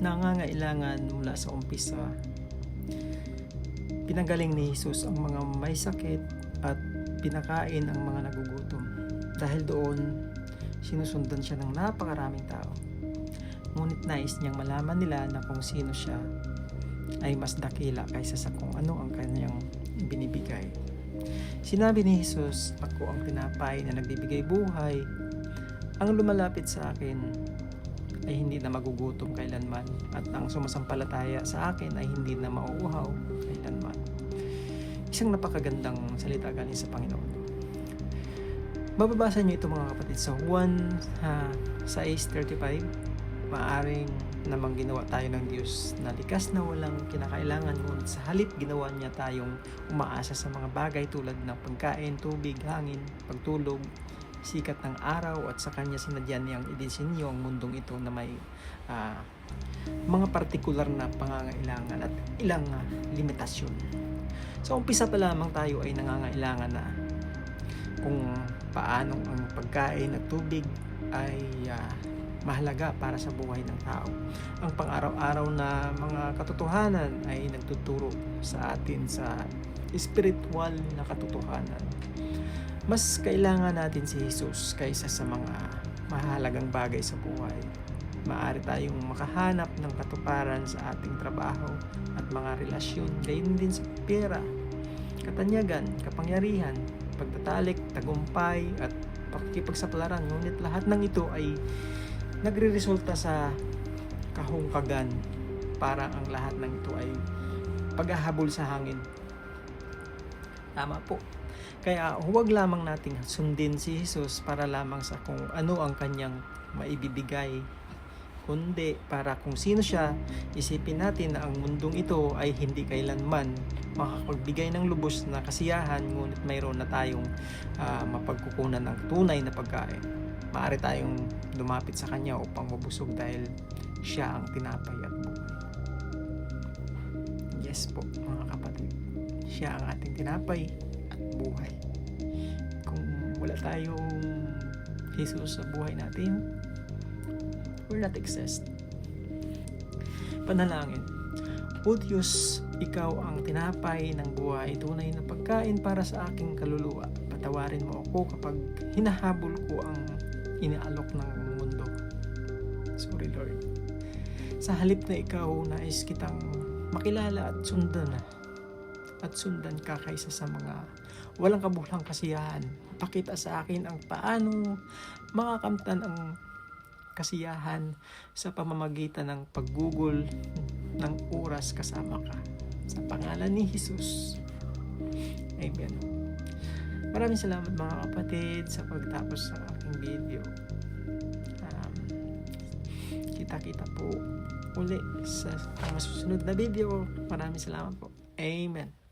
nangangailangan mula sa umpisa. Pinagaling ni Jesus ang mga may sakit at pinakain ang mga nagugutom. Dahil doon, sinusundan siya ng napakaraming tao. Ngunit nais niyang malaman nila na kung sino siya ay mas dakila kaysa sa kung ano ang kanyang binibigay. Sinabi ni Jesus, "Ako ang tinapay na nagbibigay buhay. Ang lumalapit sa akin ay hindi na magugutom kailanman, at ang sumasampalataya sa akin ay hindi na mauuhaw kailanman." Isang napakagandang salita galing sa Panginoon. Mababasa niyo ito mga kapatid sa Juan 6:35. Maaring namang ginawa tayo ng Diyos na likas na walang kinakailangan, ngunit sa halip ginawa niya tayong umaasa sa mga bagay tulad ng pagkain, tubig, hangin, pagtulog, sikat ng araw, at sa kanya sinadya niyang idisenyo ang mundong ito na may mga partikular na pangangailangan at ilang limitasyon. So umpisa pa lamang tayo ay nangangailangan na kung paano ang pagkain at tubig ay mahalaga para sa buhay ng tao. Ang pang-araw-araw na mga katotohanan ay nagtuturo sa atin sa spiritual na katotohanan. Mas kailangan natin si Jesus kaysa sa mga mahalagang bagay sa buhay. Maaari tayong makahanap ng katuparan sa ating trabaho at mga relasyon, gayon din sa pera, katanyagan, kapangyarihan, pagtatalik, tagumpay at pakikipagsapalaran. Ngunit lahat ng ito ay nagre-resulta sa kahungkagan. Parang ang lahat ng ito ay paghahabol sa hangin. Tama po. Kaya huwag lamang nating sundin si Jesus para lamang sa kung ano ang kanyang maibibigay, kundi para kung sino siya. Isipin natin na ang mundong ito ay hindi kailanman makapagbigay ng lubos na kasiyahan, ngunit mayroon na tayong mapagkukunan ng tunay na pagkain. Maaari tayong lumapit sa kanya upang mabusog dahil siya ang tinapay at buhay. Yes po mga kapatid, siya ang ating tinapay at buhay. Kung wala tayong Jesus sa buhay natin, will not exist. Panalangin. O Diyos, Ikaw ang tinapay ng buhay, tunay na pagkain para sa aking kaluluwa. Patawarin mo ako kapag hinahabol ko ang inaalok ng mundo. Sorry Lord. Sa halip na Ikaw, nais kitang makilala at sundan ka kaysa sa mga walang kabuhang kasiyahan. Pakita sa akin ang paano makakamtan ang kasiyahan sa pamamagitan ng paggugol ng oras kasama ka. Sa pangalan ni Jesus. Amen. Maraming salamat mga kapatid sa pagtapos sa aking video. Kita-kita po uli sa mga susunod na video. Maraming salamat po. Amen.